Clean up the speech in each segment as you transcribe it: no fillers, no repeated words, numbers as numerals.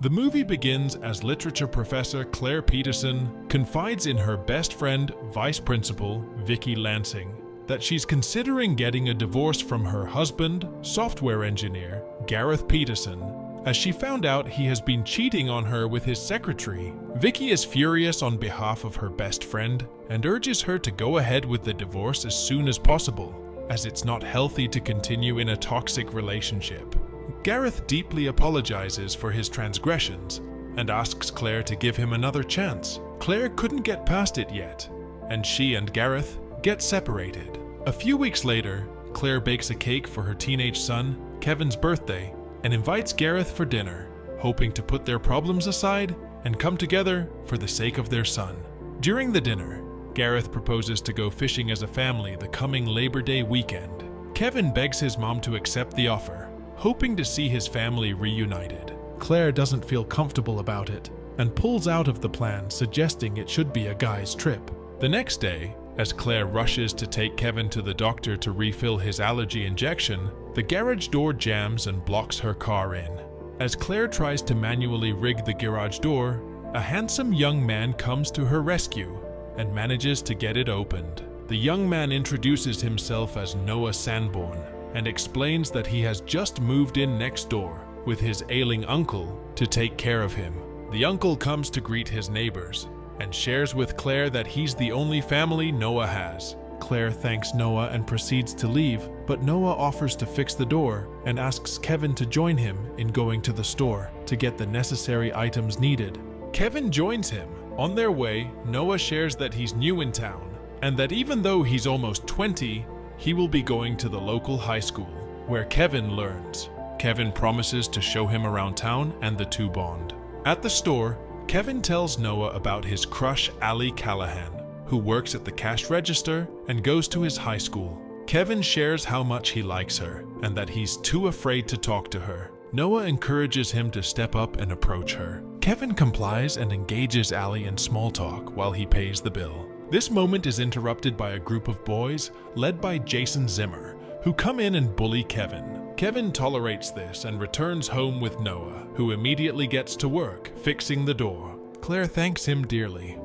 The movie begins as literature professor Claire Peterson confides in her best friend, vice principal Vicky Lansing, that she's considering getting a divorce from her husband, software engineer Gareth Peterson, as she found out he has been cheating on her with his secretary. Vicky is furious on behalf of her best friend and urges her to go ahead with the divorce as soon as possible, as it's not healthy to continue in a toxic relationship. Gareth deeply apologizes for his transgressions and asks Claire to give him another chance. Claire couldn't get past it yet, and she and Gareth get separated. A few weeks later, Claire bakes a cake for her teenage son, Kevin's birthday, and invites Gareth for dinner, hoping to put their problems aside and come together for the sake of their son. During the dinner, Gareth proposes to go fishing as a family the coming Labor Day weekend. Kevin begs his mom to accept the offer, hoping to see his family reunited. Claire doesn't feel comfortable about it and pulls out of the plan, suggesting it should be a guy's trip. The next day, as Claire rushes to take Kevin to the doctor to refill his allergy injection, the garage door jams and blocks her car in. As Claire tries to manually rig the garage door, a handsome young man comes to her rescue and manages to get it opened. The young man introduces himself as Noah Sanborn and explains that he has just moved in next door with his ailing uncle to take care of him. The uncle comes to greet his neighbors and shares with Claire that he's the only family Noah has. Claire thanks Noah and proceeds to leave, but Noah offers to fix the door and asks Kevin to join him in going to the store to get the necessary items needed. Kevin joins him. On their way, Noah shares that he's new in town and that even though he's almost 20, he will be going to the local high school, where Kevin learns. Kevin promises to show him around town and the two bond. At the store, Kevin tells Noah about his crush, Allie Callahan, who works at the cash register and goes to his high school. Kevin shares how much he likes her and that he's too afraid to talk to her. Noah encourages him to step up and approach her. Kevin complies and engages Allie in small talk while he pays the bill. This moment is interrupted by a group of boys led by Jason Zimmer, who come in and bully Kevin. Kevin tolerates this and returns home with Noah, who immediately gets to work, fixing the door. Claire thanks him dearly.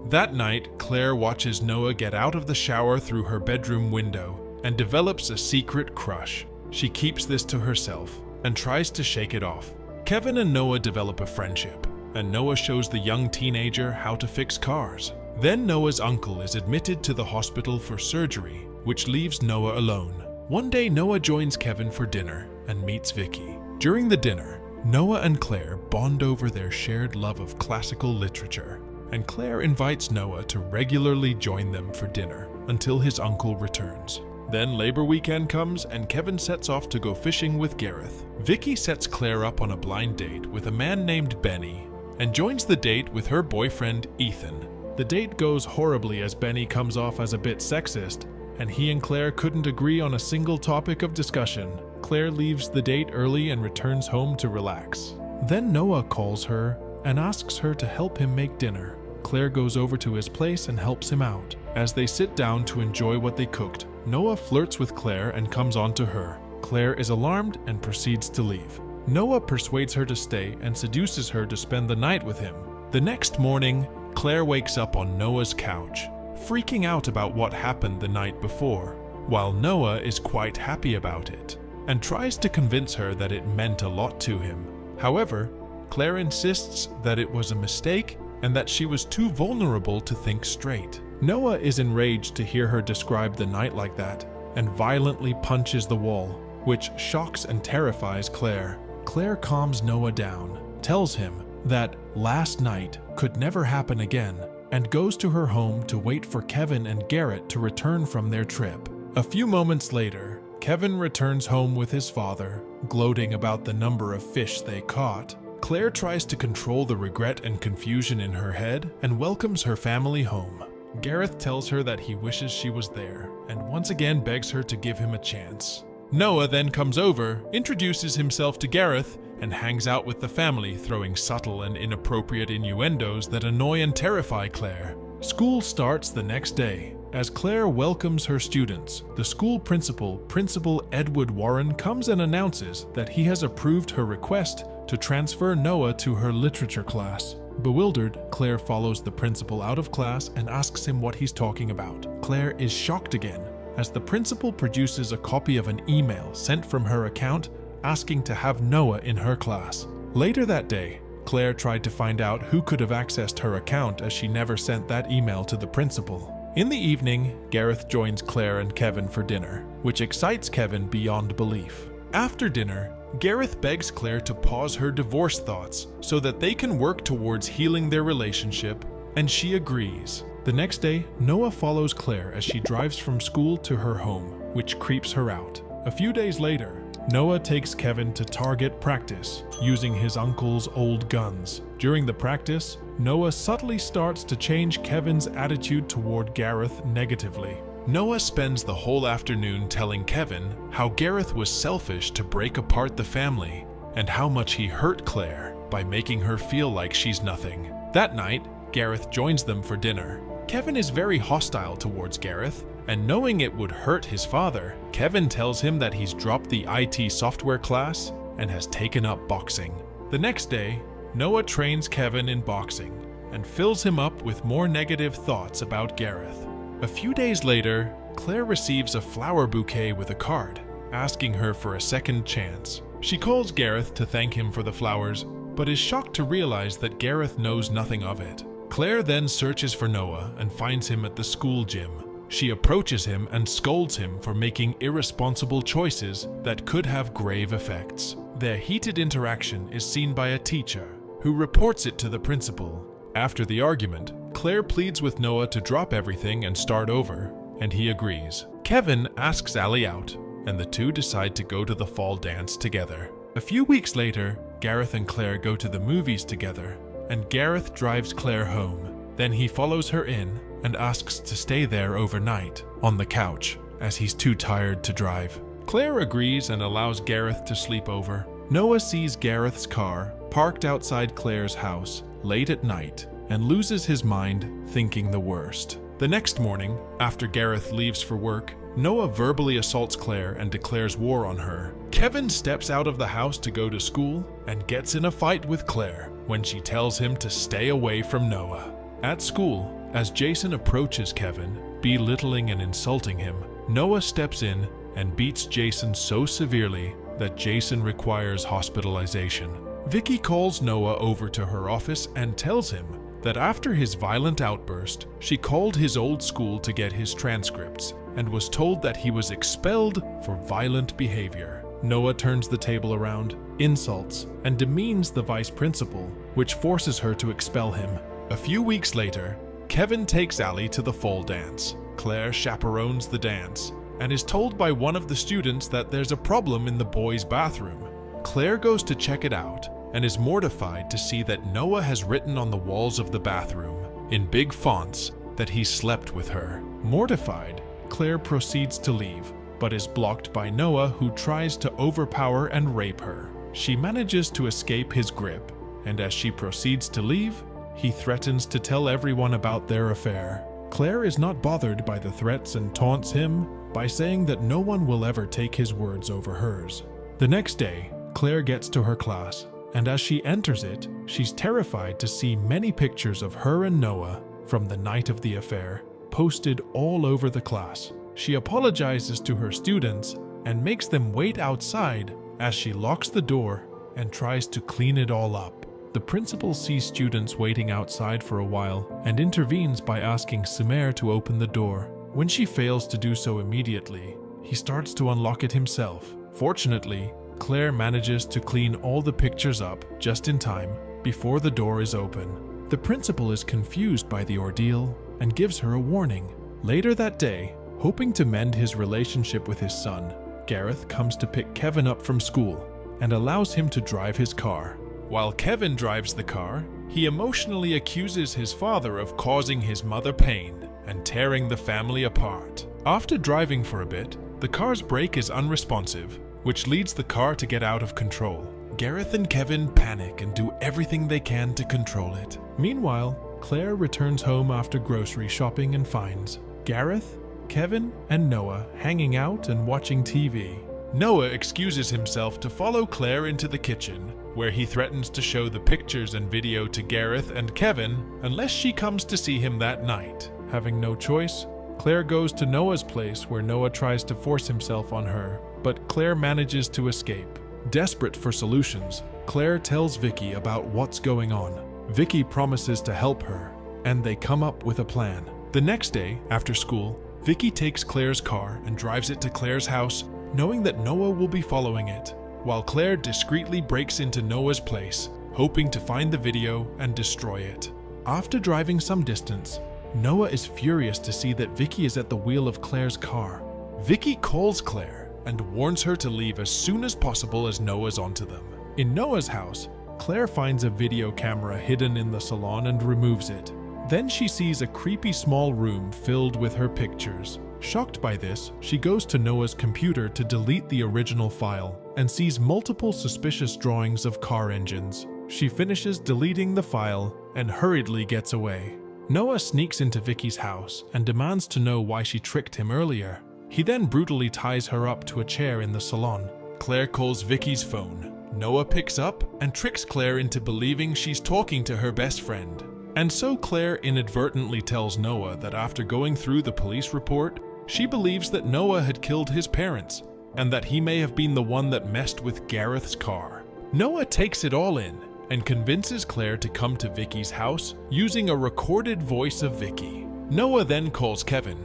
That night, Claire watches Noah get out of the shower through her bedroom window and develops a secret crush. She keeps this to herself and tries to shake it off. Kevin and Noah develop a friendship, and Noah shows the young teenager how to fix cars. Then Noah's uncle is admitted to the hospital for surgery, which leaves Noah alone. One day, Noah joins Kevin for dinner and meets Vicky. During the dinner, Noah and Claire bond over their shared love of classical literature, and Claire invites Noah to regularly join them for dinner until his uncle returns. Then Labor weekend comes and Kevin sets off to go fishing with Gareth. Vicky sets Claire up on a blind date with a man named Benny and joins the date with her boyfriend Ethan. The date goes horribly as Benny comes off as a bit sexist, and he and Claire couldn't agree on a single topic of discussion. Claire leaves the date early and returns home to relax. Then Noah calls her and asks her to help him make dinner. Claire goes over to his place and helps him out. As they sit down to enjoy what they cooked, Noah flirts with Claire and comes on to her. Claire is alarmed and proceeds to leave. Noah persuades her to stay and seduces her to spend the night with him. The next morning, Claire wakes up on Noah's couch, freaking out about what happened the night before, while Noah is quite happy about it and tries to convince her that it meant a lot to him. However, Claire insists that it was a mistake and that she was too vulnerable to think straight. Noah is enraged to hear her describe the night like that and violently punches the wall, which shocks and terrifies Claire. Claire calms Noah down, tells him that last night could never happen again, and goes to her home to wait for Kevin and Garrett to return from their trip. A few moments later, Kevin returns home with his father, gloating about the number of fish they caught. Claire tries to control the regret and confusion in her head and welcomes her family home. Gareth tells her that he wishes she was there and once again begs her to give him a chance. Noah then comes over, introduces himself to Gareth, and hangs out with the family, throwing subtle and inappropriate innuendos that annoy and terrify Claire. School starts the next day. As Claire welcomes her students, the school principal, Principal Edward Warren, comes and announces that he has approved her request to transfer Noah to her literature class. Bewildered, Claire follows the principal out of class and asks him what he's talking about. Claire is shocked again, as the principal produces a copy of an email sent from her account asking to have Noah in her class. Later that day, Claire tried to find out who could have accessed her account, as she never sent that email to the principal. In the evening, Gareth joins Claire and Kevin for dinner, which excites Kevin beyond belief. After dinner, Gareth begs Claire to pause her divorce thoughts so that they can work towards healing their relationship, and she agrees. The next day, Noah follows Claire as she drives from school to her home, which creeps her out. A few days later, Noah takes Kevin to target practice, using his uncle's old guns. During the practice, Noah subtly starts to change Kevin's attitude toward Gareth negatively. Noah spends the whole afternoon telling Kevin how Gareth was selfish to break apart the family, and how much he hurt Claire by making her feel like she's nothing. That night, Gareth joins them for dinner. Kevin is very hostile towards Gareth, and knowing it would hurt his father, Kevin tells him that he's dropped the IT software class and has taken up boxing. The next day, Noah trains Kevin in boxing and fills him up with more negative thoughts about Gareth. A few days later, Claire receives a flower bouquet with a card, asking her for a second chance. She calls Gareth to thank him for the flowers, but is shocked to realize that Gareth knows nothing of it. Claire then searches for Noah and finds him at the school gym. She approaches him and scolds him for making irresponsible choices that could have grave effects. Their heated interaction is seen by a teacher, who reports it to the principal. After the argument, Claire pleads with Noah to drop everything and start over, and he agrees. Kevin asks Allie out, and the two decide to go to the fall dance together. A few weeks later, Gareth and Claire go to the movies together, and Gareth drives Claire home. Then he follows her in and asks to stay there overnight on the couch, as he's too tired to drive. Claire agrees and allows Gareth to sleep over. Noah sees Gareth's car parked outside Claire's house late at night and loses his mind, thinking the worst. The next morning, after Gareth leaves for work, Noah verbally assaults Claire and declares war on her. Kevin steps out of the house to go to school and gets in a fight with Claire when she tells him to stay away from Noah. At school, as Jason approaches Kevin, belittling and insulting him, Noah steps in and beats Jason so severely that Jason requires hospitalization. Vicky calls Noah over to her office and tells him that after his violent outburst, she called his old school to get his transcripts and was told that he was expelled for violent behavior. Noah turns the table around, insults, and demeans the vice principal, which forces her to expel him. A few weeks later, Kevin takes Allie to the fall dance. Claire chaperones the dance and is told by one of the students that there's a problem in the boys' bathroom. Claire goes to check it out and is mortified to see that Noah has written on the walls of the bathroom, in big fonts, that he slept with her. Mortified, Claire proceeds to leave, but is blocked by Noah, who tries to overpower and rape her. She manages to escape his grip, and as she proceeds to leave, he threatens to tell everyone about their affair. Claire is not bothered by the threats and taunts him by saying that no one will ever take his words over hers. The next day, Claire gets to her class, and as she enters it, she's terrified to see many pictures of her and Noah from the night of the affair posted all over the class. She apologizes to her students and makes them wait outside as she locks the door and tries to clean it all up. The principal sees students waiting outside for a while and intervenes by asking Sumer to open the door. When she fails to do so immediately, he starts to unlock it himself. Fortunately, Claire manages to clean all the pictures up just in time before the door is open. The principal is confused by the ordeal and gives her a warning. Later that day, hoping to mend his relationship with his son, Gareth comes to pick Kevin up from school and allows him to drive his car. While Kevin drives the car, he emotionally accuses his father of causing his mother pain and tearing the family apart. After driving for a bit, the car's brake is unresponsive, which leads the car to get out of control. Gareth and Kevin panic and do everything they can to control it. Meanwhile, Claire returns home after grocery shopping and finds Gareth, Kevin, and Noah hanging out and watching TV. Noah excuses himself to follow Claire into the kitchen, where he threatens to show the pictures and video to Gareth and Kevin unless she comes to see him that night. Having no choice, Claire goes to Noah's place where Noah tries to force himself on her, but Claire manages to escape. Desperate for solutions, Claire tells Vicky about what's going on. Vicky promises to help her, and they come up with a plan. The next day, after school, Vicky takes Claire's car and drives it to Claire's house, knowing that Noah will be following it, while Claire discreetly breaks into Noah's place, hoping to find the video and destroy it. After driving some distance, Noah is furious to see that Vicky is at the wheel of Claire's car. Vicky calls Claire and warns her to leave as soon as possible as Noah's onto them. In Noah's house, Claire finds a video camera hidden in the salon and removes it. Then she sees a creepy small room filled with her pictures. Shocked by this, she goes to Noah's computer to delete the original file and sees multiple suspicious drawings of car engines. She finishes deleting the file and hurriedly gets away. Noah sneaks into Vicky's house and demands to know why she tricked him earlier. He then brutally ties her up to a chair in the salon. Claire calls Vicky's phone. Noah picks up and tricks Claire into believing she's talking to her best friend. And so Claire inadvertently tells Noah that after going through the police report, she believes that Noah had killed his parents and that he may have been the one that messed with Gareth's car. Noah takes it all in and convinces Claire to come to Vicky's house using a recorded voice of Vicky. Noah then calls Kevin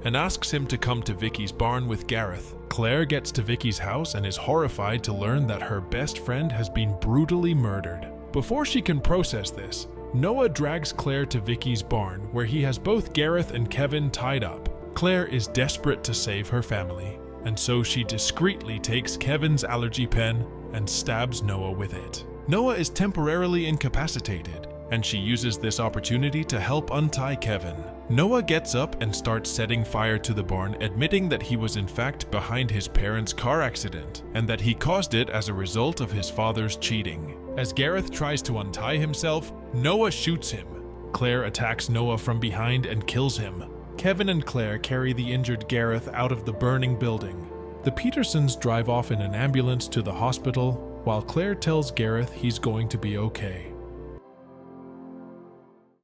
and asks him to come to Vicky's barn with Gareth. Claire gets to Vicky's house and is horrified to learn that her best friend has been brutally murdered. Before she can process this, Noah drags Claire to Vicky's barn where he has both Gareth and Kevin tied up. Claire is desperate to save her family, and so she discreetly takes Kevin's allergy pen and stabs Noah with it. Noah is temporarily incapacitated, and she uses this opportunity to help untie Kevin. Noah gets up and starts setting fire to the barn, admitting that he was in fact behind his parents' car accident, and that he caused it as a result of his father's cheating. As Gareth tries to untie himself, Noah shoots him. Claire attacks Noah from behind and kills him. Kevin and Claire carry the injured Gareth out of the burning building. The Petersons drive off in an ambulance to the hospital, while Claire tells Gareth he's going to be okay.